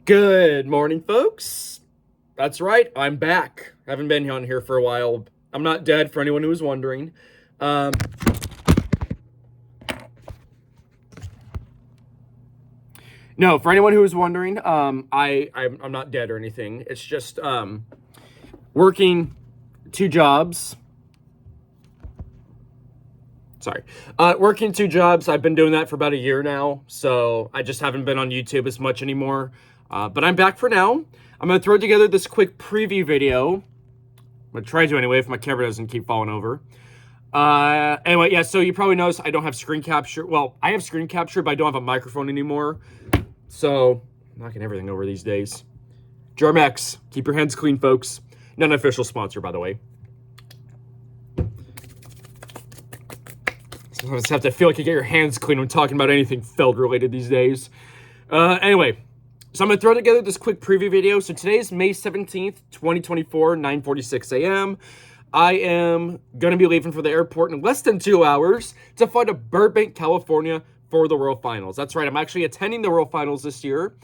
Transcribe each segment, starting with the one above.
Good morning, folks. That's right, I'm back. Haven't been on here for a while. I'm not dead, for anyone who was wondering. Um, no, for anyone who was wondering, I'm not dead or anything. It's just working two jobs. Sorry, working two jobs. I've been doing that for about a year now, so I just haven't been on YouTube as much anymore. But I'm back for now. I'm gonna throw together this quick preview video. I'm gonna try to anyway if my camera doesn't keep falling over. Anyway, yeah, so you probably noticed I don't have screen capture. Well, I have screen capture, but I don't have a microphone anymore. So, I'm knocking everything over these days. Germex, keep your hands clean, folks. Not an official sponsor, by the way. Sometimes have to feel like you get your hands clean when talking about anything FELD related these days. Anyway, so I'm going to throw together this quick preview video. So today is May 17th, 2024, 9:46 a.m. I am going to be leaving for the airport in less than 2 hours to fly to Burbank, California for the World Finals. That's right, I'm actually attending the World Finals this year.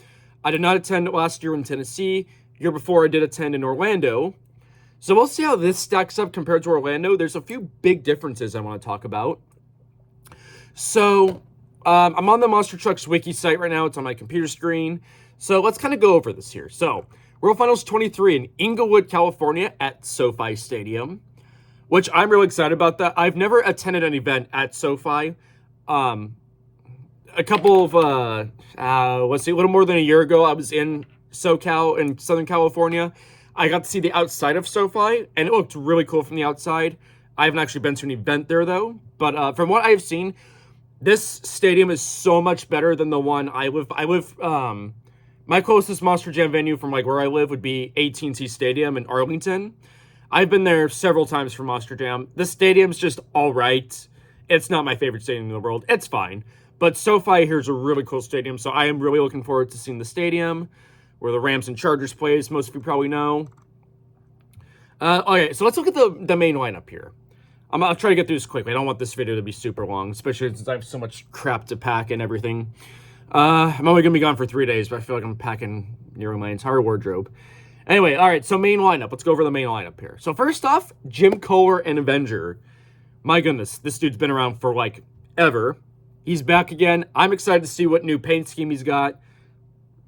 I did not attend last year in Tennessee. Year before I did attend in Orlando. So we'll see how this stacks up compared to Orlando. There's a few big differences I want to talk about. So, I'm on the Monster Trucks wiki site right now. It's on my computer screen. So let's kind of go over this here. So, World Finals 23 in Inglewood, California at SoFi Stadium, which I'm really excited about that. I've never attended an event at SoFi. A couple of, let's see, a little more than a year ago, I was in SoCal in Southern California. I got to see the outside of SoFi, and it looked really cool from the outside. I haven't actually been to an event there, though. But from what I've seen, this stadium is so much better than the one I live. My closest Monster Jam venue from like where I live would be AT&T Stadium in Arlington. I've been there several times for Monster Jam. The stadium's just all right. It's not my favorite stadium in the world. It's fine. But SoFi here is a really cool stadium, so I am really looking forward to seeing the stadium where the Rams and Chargers play, as most of you probably know. Okay, so let's look at the main lineup here. I'll try to get through this quickly. I don't want this video to be super long, especially since I have so much crap to pack and everything. I'm only going to be gone for 3 days, but I feel like I'm packing nearly my entire wardrobe. Anyway, all right, so main lineup. Let's go over the main lineup here. So first off, Jim Kohler and Avenger. My goodness, this dude's been around for, like, ever. He's back again. I'm excited to see what new paint scheme he's got.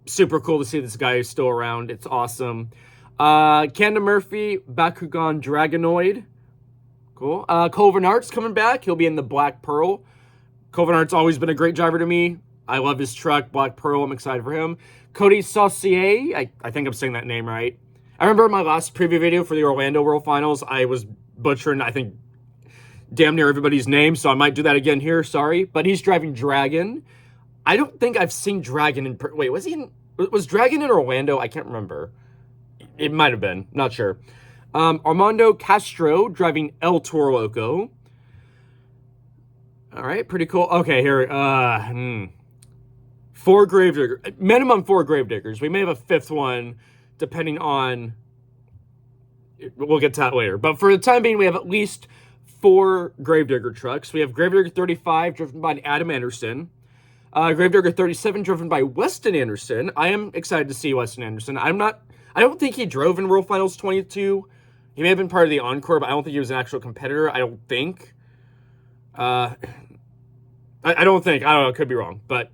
Super cool to see this guy is still around. It's awesome. Camden Murphy, Bakugan Dragonoid. Cool. Colvin Art's coming back. He'll be in the Black Pearl. Colvin Art's always been a great driver to me. I love his truck, Black Pearl. I'm excited for him. Cody Saucier. I think I'm saying that name right. I remember in my last preview video for the Orlando World Finals, I was butchering, I think, damn near everybody's name, so I might do that again here. Sorry. But he's driving Dragon. I don't think I've seen Dragon in... Wait, was Dragon in Orlando? I can't remember. It might have been. Not sure. Armando Castro driving El Toro Loco. All right, pretty cool. Okay, here. 4 Gravediggers. Minimum 4 Gravediggers. We may have a 5th one, depending on... We'll get to that later. But for the time being, we have at least 4 Gravedigger trucks. We have Gravedigger 35, driven by Adam Anderson. Gravedigger 37, driven by Weston Anderson. I am excited to see Weston Anderson. I don't think he drove in World Finals 22. He may have been part of the Encore, but I don't think he was an actual competitor. I don't think. I don't think. I don't know. I could be wrong. But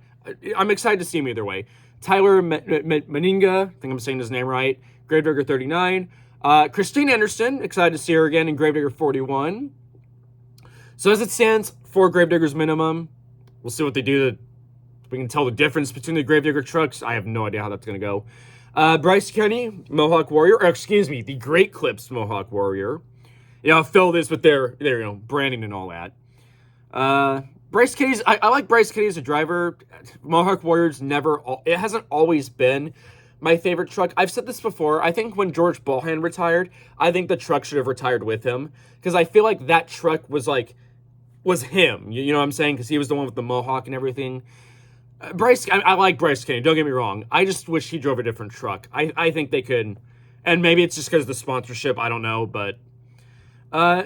I'm excited to see him either way. Tyler Meninga. I think I'm saying his name right. Gravedigger 39. Christine Anderson. Excited to see her again in Gravedigger 41. So as it stands, 4 Gravediggers minimum. We'll see what they do. We can tell the difference between the Gravedigger trucks. I have no idea how that's going to go. Bryce Kenny, Mohawk Warrior, or excuse me, the Great Clips Mohawk Warrior. You know, I'll fill this with their branding and all that. Bryce Kenny's, I like Bryce Kenny as a driver. Mohawk Warrior's it hasn't always been my favorite truck. I've said this before. I think when George Ballhan retired, I think the truck should have retired with him. Because I feel like that truck was him. You know what I'm saying? Because he was the one with the Mohawk and everything. I like Bryce Kenny, don't get me wrong. I just wish he drove a different truck. I think they could, and maybe it's just because of the sponsorship, I don't know, but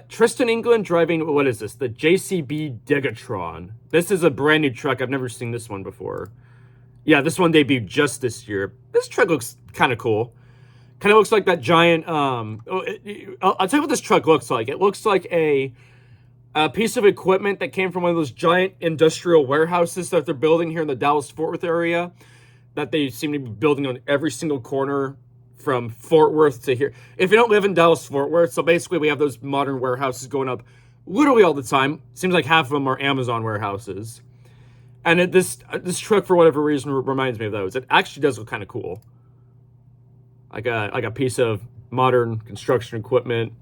Tristan England driving, what is this? The JCB Degatron. This is a brand new truck. I've never seen this one before. Yeah, this one debuted just this year. This truck looks kind of cool. Kind of looks like that giant. I'll tell you what this truck looks like. It looks like a piece of equipment that came from one of those giant industrial warehouses that they're building here in the Dallas-Fort Worth area, that they seem to be building on every single corner from Fort Worth to here. If you don't live in Dallas-Fort Worth, so basically we have those modern warehouses going up literally all the time. Seems like half of them are Amazon warehouses. And this truck, for whatever reason, reminds me of those. It actually does look kind of cool. Like a piece of modern construction equipment.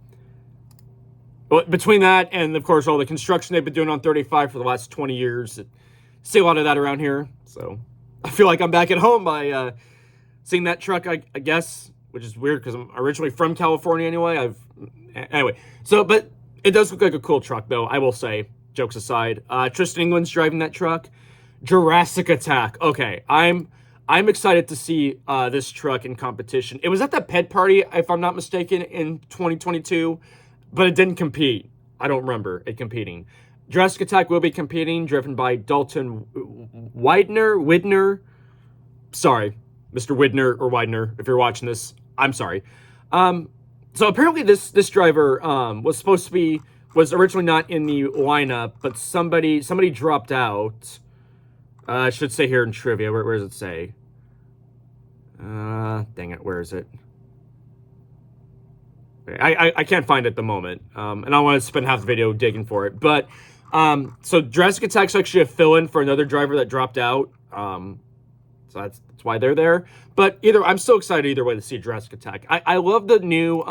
But between that and, of course, all the construction they've been doing on 35 for the last 20 years, see a lot of that around here. So I feel like I'm back at home by seeing that truck, I guess, which is weird because I'm originally from California anyway. Anyway, but it does look like a cool truck, though, I will say, jokes aside. Tristan England's driving that truck. Jurassic Attack. Okay, I'm excited to see this truck in competition. It was at the pet party, if I'm not mistaken, in 2022, but it didn't compete. I don't remember it competing. Jurassic Attack will be competing, driven by Dalton Widner. Sorry, Mr. Widner or Widener, if you're watching this, I'm sorry. So apparently this driver was originally not in the lineup, but somebody dropped out. I should say here in trivia. Where does it say? Dang it, where is it? I can't find it at the moment, and I want to spend half the video digging for it. But so Jurassic Attack's actually a fill-in for another driver that dropped out. So that's why they're there. But I'm so excited either way to see Jurassic Attack. I love the new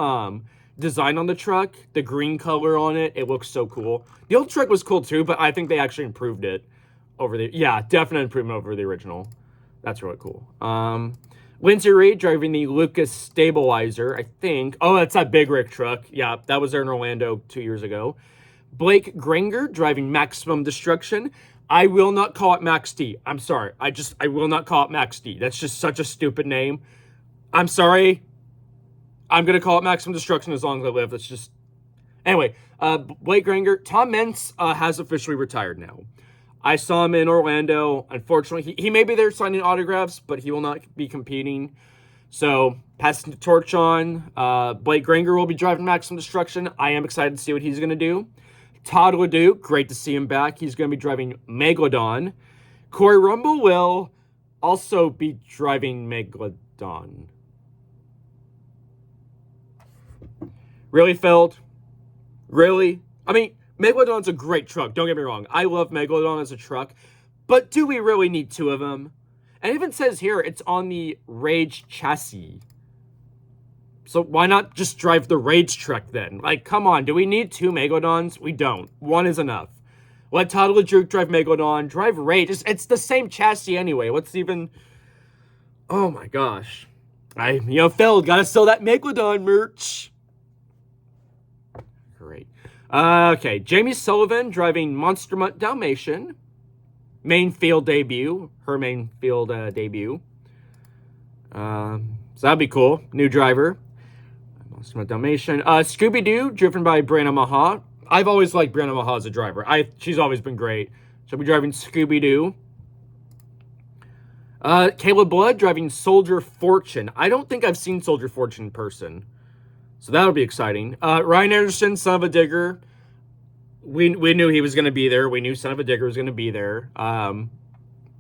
design on the truck, the green color on it. It looks so cool. The old truck was cool too, but I think they actually improved it over definite improvement over the original. That's really cool. Lindsay Reed driving the Lucas Stabilizer, I think. Oh, that's that Big Rig truck. Yeah, that was there in Orlando 2 years ago. Blake Granger driving Maximum Destruction. I will not call it Max D. I'm sorry. I will not call it Max D. That's just such a stupid name. I'm sorry. I'm going to call it Maximum Destruction as long as I live. That's just... Anyway, Blake Granger. Tom Mentz has officially retired now. I saw him in Orlando. Unfortunately, he may be there signing autographs, but he will not be competing. So, passing the torch on. Blake Granger will be driving Maximum Destruction. I am excited to see what he's going to do. Todd LeDuc, great to see him back. He's going to be driving Megalodon. Corey Rumble will also be driving Megalodon. Really, FELD? Really? I mean... Megalodon's a great truck, don't get me wrong. I love Megalodon as a truck, but do we really need two of them? And it even says here it's on the Rage chassis. So why not just drive the Rage truck then? Like, come on, do we need two Megalodons? We don't. One is enough. Let Todd LeDuc drive Megalodon, drive Rage. It's the same chassis anyway. What's even... Oh my gosh. FELD, gotta sell that Megalodon merch. Great. Okay, Jamie Sullivan driving Monster Mutt Dalmatian. Main field debut. Her main field debut. So that'd be cool. New driver. Monster Mutt Dalmatian. Scooby-Doo, driven by Brianna Maha. I've always liked Brianna Maha as a driver. She's always been great. She'll be driving Scooby-Doo. Caleb Blood driving Soldier Fortune. I don't think I've seen Soldier Fortune in person. So that'll be exciting. Ryan Anderson, Son of a Digger. We knew he was going to be there. We knew Son of a Digger was going to be there.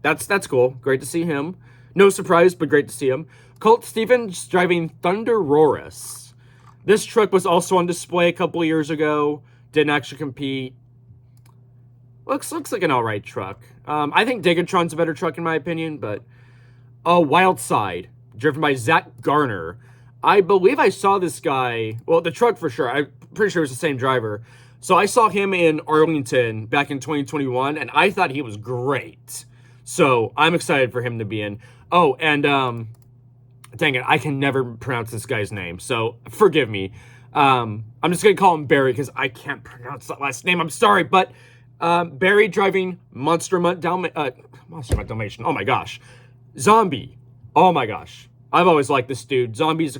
That's cool. Great to see him. No surprise, but great to see him. Colt Stevens driving Thunder Rorus. This truck was also on display a couple of years ago. Didn't actually compete. Looks like an alright truck. I think Digatron's a better truck in my opinion, but... Wild Side, driven by Zach Garner. I believe I saw this guy, well, the truck for sure. I'm pretty sure it was the same driver. So I saw him in Arlington back in 2021, and I thought he was great. So I'm excited for him to be in. Oh, and dang it, I can never pronounce this guy's name, so forgive me. I'm just going to call him Barry because I can't pronounce that last name. I'm sorry, but Barry driving Monster Mutt Dalmatian. Oh my gosh. Zombie. Oh my gosh. I've always liked this dude. Zombies.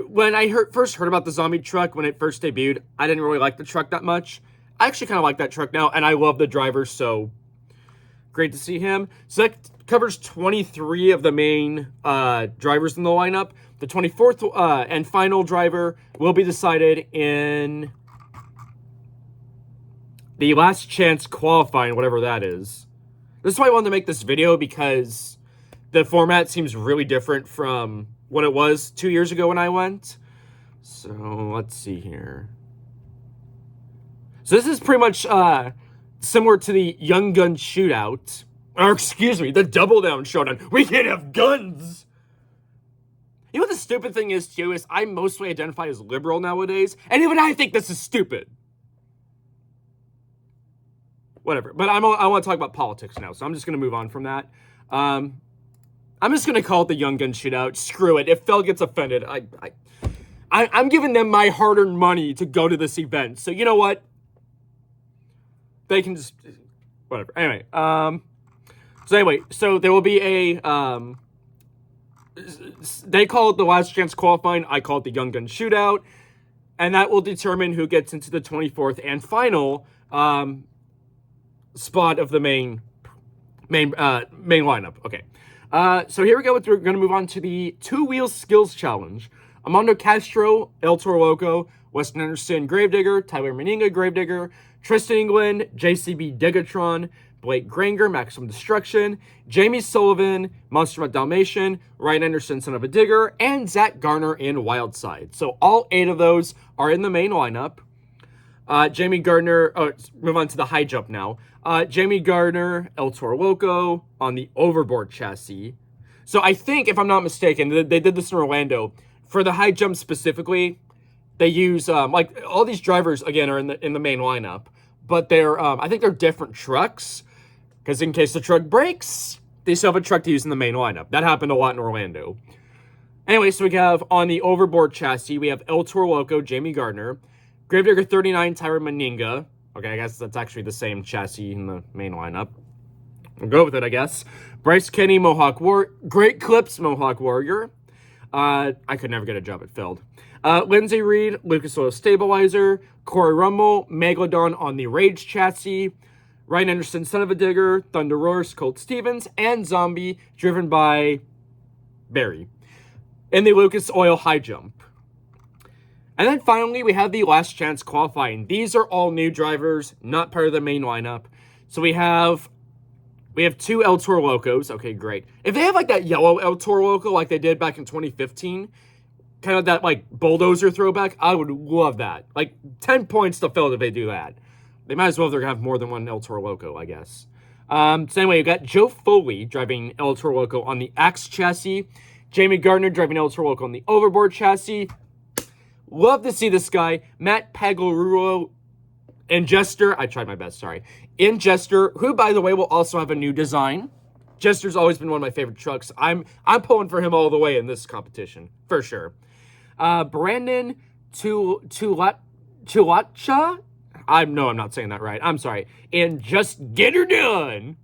When I first heard about the Zombie truck when it first debuted, I didn't really like the truck that much. I actually kind of like that truck now, and I love the driver, so Great to see him. So that covers 23 of the main drivers in the lineup. The 24th and final driver will be decided in the last chance qualifying, whatever that is. This is why I wanted to make this video, because the format seems really different from what it was 2 years ago when I went. So let's see here. So this is pretty much similar to the Young Gun Shootout. Or excuse me, the Double Down Showdown. We can't have guns! You know what the stupid thing is, too, is I mostly identify as liberal nowadays, and even I think this is stupid. Whatever. But I want to talk about politics now, so I'm just going to move on from that. I'm just going to call it the Young Gun Shootout. Screw it. If FELD gets offended, I'm giving them my hard-earned money to go to this event. So you know what? They can just... Whatever. Anyway. So there will be a... they call it the last chance qualifying. I call it the Young Gun Shootout. And that will determine who gets into the 24th and final spot of the main lineup. Okay. So here we go. We're going to move on to the two-wheel skills challenge. Armando Castro, El Toro Loco, Weston Anderson, Gravedigger, Tyler Meninga, Gravedigger, Tristan England, JCB Degatron, Blake Granger, Maximum Destruction, Jamie Sullivan, Monster Mutt Dalmatian, Ryan Anderson, Son of a Digger, and Zach Garner in Wildside. So all 8 of those are in the main lineup. Jamie Gardner, move on to the high jump now. Jamie Gardner, El Toro Loco on the overboard chassis. So I think, if I'm not mistaken, they did this in Orlando. For the high jump specifically, they use, like, all these drivers, again, are in the main lineup. But they're, I think they're different trucks. Because in case the truck breaks, they still have a truck to use in the main lineup. That happened a lot in Orlando. Anyway, so we have, on the overboard chassis, we have El Toro Loco, Jamie Gardner, Gravedigger 39, Tyler Meninga. Okay, I guess that's actually the same chassis in the main lineup. We'll go with it, I guess. Bryce Kenny, Great Clips, Mohawk Warrior. I could never get a job at FELD. Lindsay Reed, Lucas Oil Stabilizer, Corey Rummel, Megalodon on the Rage chassis, Ryan Anderson, Son of a Digger, Thunder Roars, Colt Stevens, and Zombie, driven by Barry, in the Lucas Oil High Jump. And then finally, we have the last chance qualifying. These are all new drivers, not part of the main lineup. So we have 2 El Toro Locos. Okay, great. If they have like that yellow El Toro Loco like they did back in 2015, kind of that like bulldozer throwback, I would love that. Like 10 points to FELD if they do that. They might as well if they're going to have more than one El Toro Loco, I guess. So anyway, you got Joe Foley driving El Toro Loco on the Axe chassis. Jamie Gardner driving El Toro Loco on the Overboard chassis. Love to see this guy. Matt Pagliarulo and Jester. I tried my best, sorry. In Jester, who, by the way, will also have a new design. Jester's always been one of my favorite trucks. I'm pulling for him all the way in this competition, for sure. Brandon Tulacha? I'm not saying that right. I'm sorry. And Just Get Her Done.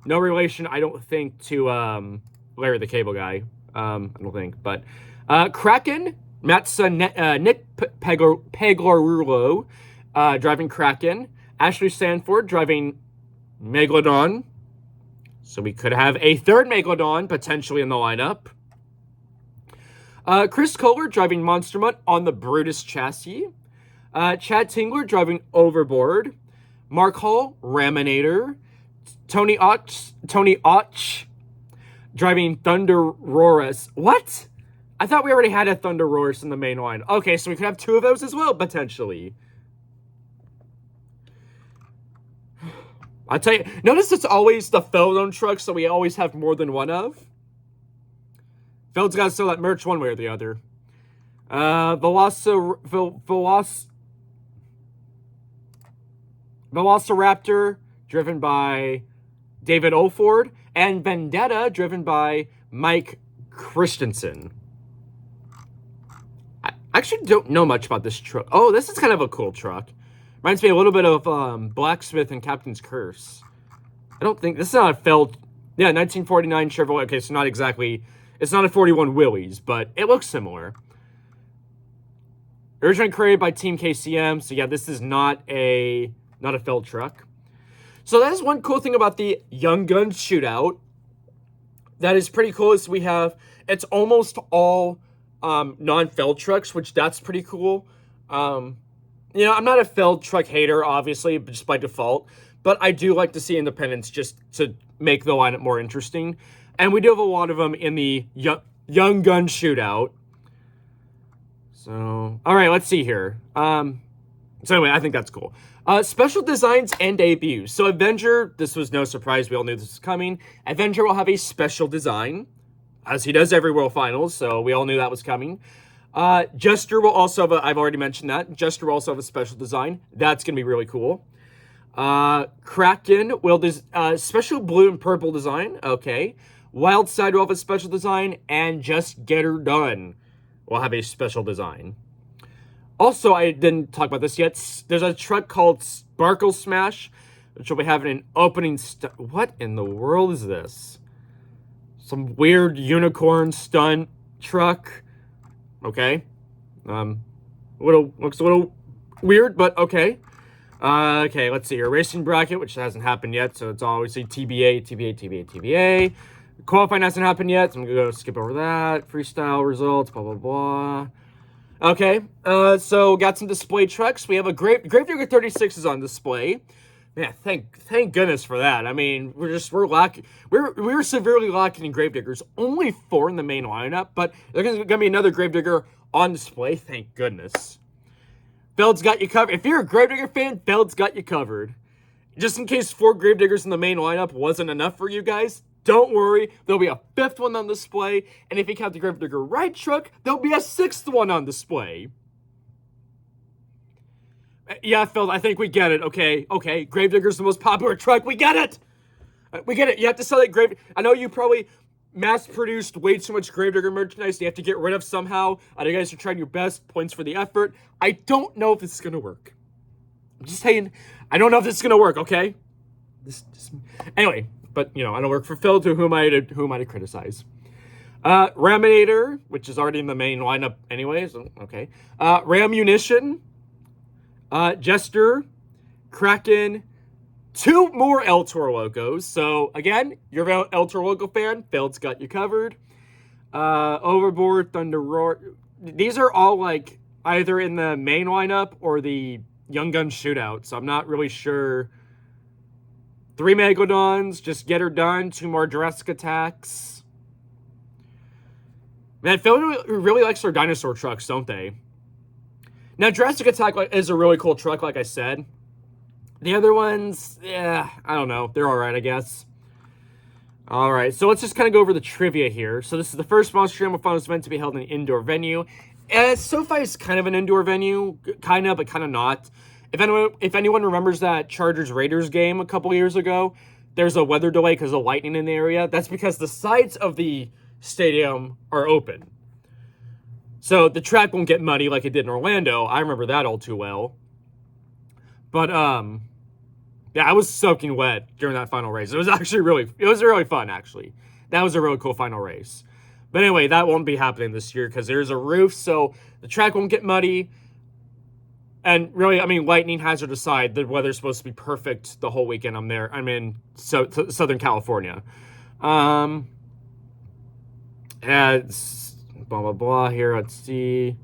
No relation, I don't think, to Larry the Cable Guy. I don't think, but... Kraken, Matt's Nick Pagliarulo driving Kraken. Ashley Sanford driving Megalodon. So we could have a third Megalodon potentially in the lineup. Chris Kohler driving Monster Mutt on the Brutus chassis. Chad Tingler driving Overboard. Mark Hall, Raminator. Tony Otch driving Thunder Roars. What? I thought we already had a Thunder Roars in the main line. Okay, so we could have 2 of those as well, potentially. I'll tell you, notice it's always the FELD-owned trucks that we always have more than one of. FELD's got to sell that merch one way or the other. Velociraptor, driven by David Olford, and Vendetta, driven by Mike Christensen. I actually don't know much about this truck. Oh, this is kind of a cool truck. Reminds me a little bit of Blacksmith and Captain's Curse. I don't think... This is not a FELD... Yeah, 1949 Chevrolet. Okay, so not exactly... It's not a 41 Willys, but it looks similar. Originally created by Team KCM. So yeah, this is not a FELD truck. So that is one cool thing about the Young Guns shootout. That is pretty cool. Is it's almost all non-FELD trucks, which that's pretty cool. I'm not a FELD truck hater, obviously, just by default, but I do like to see independents just to make the lineup more interesting. And we do have a lot of them in the Young Gun shootout. So, all right, let's see here. So anyway, I think that's cool. Special designs and debuts. So Avenger, this was no surprise. We all knew this was coming. Avenger will have a special design, as he does every World Finals, so we all knew that was coming. Jester will also have I've already mentioned that. Jester will also have a special design. That's going to be really cool. Kraken will special blue and purple design. Okay. Wildside will have a special design. And Just Get Her Done will have a special design. Also, I didn't talk about this yet. There's a truck called Sparkle Smash, which will be having an opening What in the world is this? Some weird unicorn stunt truck. Okay. Looks a little weird, but okay. Okay, let's see. A racing bracket, which hasn't happened yet, so it's obviously TBA. Qualifying hasn't happened yet, so I'm going to go skip over that. Freestyle results, blah, blah, blah. Okay, so got some display trucks. We have a Gravedigger 36 is on display. Man, thank goodness for that. I mean, we're severely lacking in Gravediggers. Only 4 in the main lineup, but there's going to be another Gravedigger on display. Thank goodness. FELD's got you covered. If you're a Gravedigger fan, FELD's got you covered. Just in case 4 Gravediggers in the main lineup wasn't enough for you guys, don't worry. There'll be a 5th one on display, and if you count the Gravedigger Ride truck, there'll be a 6th one on display. Yeah, Phil, I think we get it. Okay. Gravedigger's the most popular truck. We get it. You have to sell that I know you probably mass-produced way too much Gravedigger merchandise you have to get rid of somehow. I know you guys are trying your best. Points for the effort. I don't know if this is going to work. I'm just saying, I don't know if this is going to work, okay? Anyway, but, I don't work for Phil, who am I to criticize? Raminator, which is already in the main lineup anyways. Okay. Ram Munition. Jester, Kraken, 2 more El Toro logos. So, again, you're an El Toro logo fan, FELD's got you covered. Overboard, Thunder Roar. These are all, either in the main lineup or the Young Gun shootout, so I'm not really sure. 3 Megalodons, Just Get Her Done, 2 more Jurassic Attacks. Man, FELD really likes their dinosaur trucks, don't they? Now, Jurassic Attack is a really cool truck, like I said. The other ones, I don't know. They're all right, I guess. All right, so let's just kind of go over the trivia here. So this is the first Monster Jam Finals event to be held in an indoor venue. SoFi is kind of an indoor venue, kind of, but kind of not. If anyone remembers that Chargers-Raiders game a couple years ago, there's a weather delay because of lightning in the area. That's because the sides of the stadium are open. So the track won't get muddy like it did in Orlando. I remember that all too well. But, yeah, I was soaking wet during that final race. It was really fun, actually. That was a really cool final race. But anyway, that won't be happening this year because there's a roof, so the track won't get muddy. And really, lightning hazard aside, the weather's supposed to be perfect the whole weekend I'm there. I'm in Southern California. It's blah, blah, blah here. Let's see.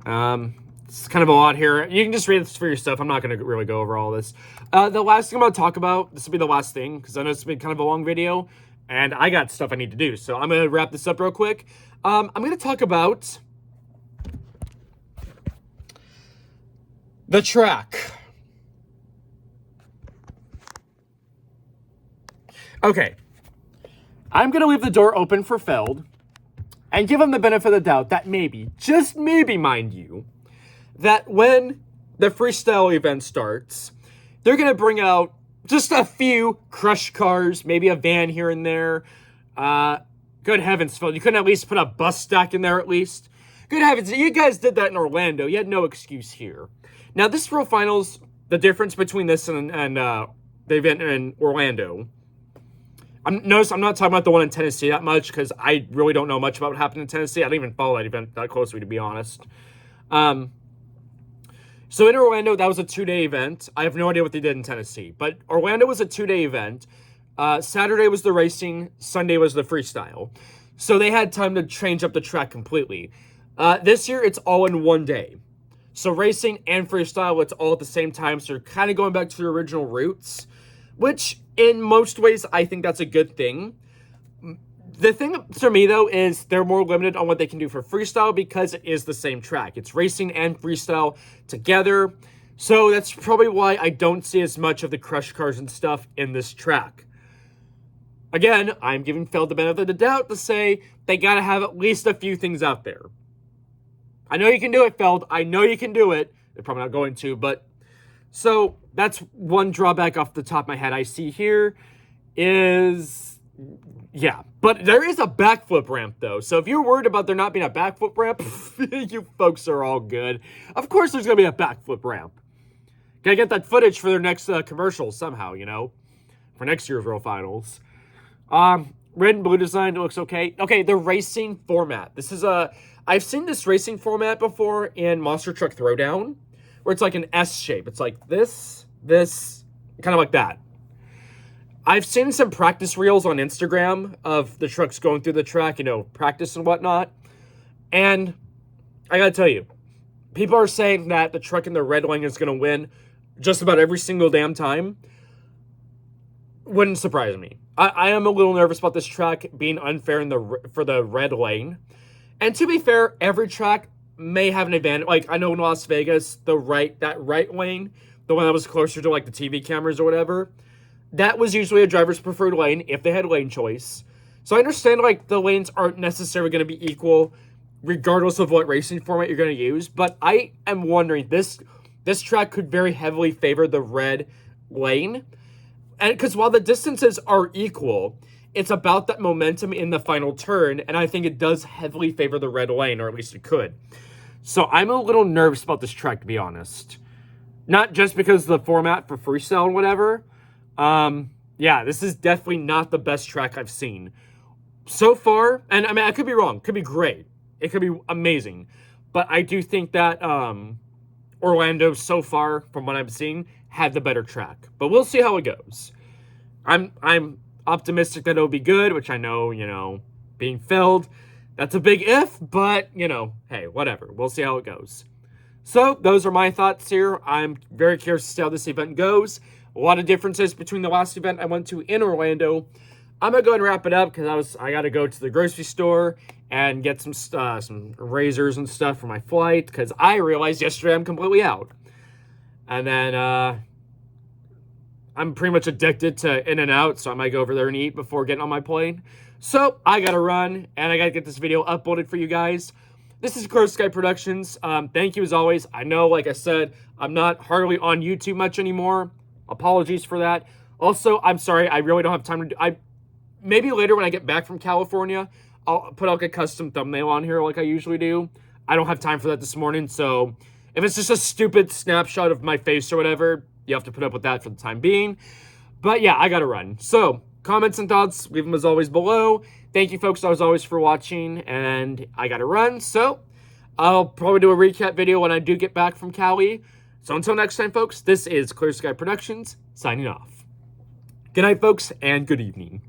It's kind of a lot here. You can just read this for yourself. I'm not going to really go over all this. The last thing I'm going to talk about, this will be the last thing, because I know it's been kind of a long video, and I got stuff I need to do. So I'm going to wrap this up real quick. I'm going to talk about the track. Okay. I'm going to leave the door open for FELD and give them the benefit of the doubt that maybe, just maybe, mind you, that when the freestyle event starts, they're going to bring out just a few crush cars, maybe a van here and there. Good heavens, Phil, you couldn't at least put a bus stack in there at least? Good heavens, you guys did that in Orlando. You had no excuse here. Now, this World Finals, the difference between this and the event in Orlando, notice I'm not talking about the one in Tennessee that much because I really don't know much about what happened in Tennessee. I didn't even follow that event that closely, to be honest. So in Orlando, that was a 2-day event. I have no idea what they did in Tennessee, but Orlando was a 2-day event. Saturday was the racing, Sunday was the freestyle. So they had time to change up the track completely. This year, it's all in one day. So racing and freestyle, it's all at the same time. So you're kind of going back to the original roots, which in most ways, I think that's a good thing. The thing for me, though, is they're more limited on what they can do for freestyle because it is the same track. It's racing and freestyle together. So that's probably why I don't see as much of the crush cars and stuff in this track. Again, I'm giving FELD the benefit of the doubt to say they got to have at least a few things out there. I know you can do it, FELD. I know you can do it. They're probably not going to, but... So that's one drawback off the top of my head I see here is... Yeah, but there is a backflip ramp, though. So if you're worried about there not being a backflip ramp, you folks are all good. Of course there's going to be a backflip ramp. Gotta get that footage for their next commercial somehow, you know? For next year's World Finals. Red and blue design, it looks okay. Okay, the racing format. This is I've seen this racing format before in Monster Truck Throwdown, where it's like an S shape. It's like this, kind of like that. I've seen some practice reels on Instagram of the trucks going through the track, you know, practice and whatnot. And I gotta tell you, people are saying that the truck in the red lane is gonna win just about every single damn time. Wouldn't surprise me. I am a little nervous about this track being unfair for the red lane. And to be fair, every track may have an advantage. Like, I know in Las Vegas, that right lane, the one that was closer to, like, the TV cameras or whatever, that was usually a driver's preferred lane if they had lane choice. So I understand, like, the lanes aren't necessarily going to be equal regardless of what racing format you're going to use. But I am wondering, this track could very heavily favor the red lane. And because while the distances are equal, it's about that momentum in the final turn, and I think it does heavily favor the red lane, or at least it could. So I'm a little nervous about this track, to be honest. Not just because of the format for freestyle and whatever. Yeah, this is definitely not the best track I've seen. So far, and I mean, I could be wrong. It could be great. It could be amazing. But I do think that Orlando, so far, from what I'm seeing, had the better track. But we'll see how it goes. I'm optimistic that it'll be good, which I know, you know, being FELD, that's a big if, but, you know, hey, whatever. We'll see how it goes. So, those are my thoughts here. I'm very curious to see how this event goes. A lot of differences between the last event I went to in Orlando. I'm going to go ahead and wrap it up because I got to go to the grocery store and get some razors and stuff for my flight because I realized yesterday I'm completely out. And then I'm pretty much addicted to In-N-Out, so I might go over there and eat before getting on my plane. So I got to run, and I got to get this video uploaded for you guys. This is Clear Sky Productions. Thank you as always. I know, like I said, I'm not hardly on YouTube much anymore. Apologies for that. Also, I'm sorry, I really don't have time to do... Maybe later when I get back from California, I'll put like a custom thumbnail on here like I usually do. I don't have time for that this morning, so if it's just a stupid snapshot of my face or whatever, you have to put up with that for the time being. But yeah, I gotta run. So, comments and thoughts, leave them as always below. Thank you folks as always for watching, and I gotta run. So, I'll probably do a recap video when I do get back from Cali. So until next time, folks, this is Clear Sky Productions, signing off. Good night, folks, and good evening.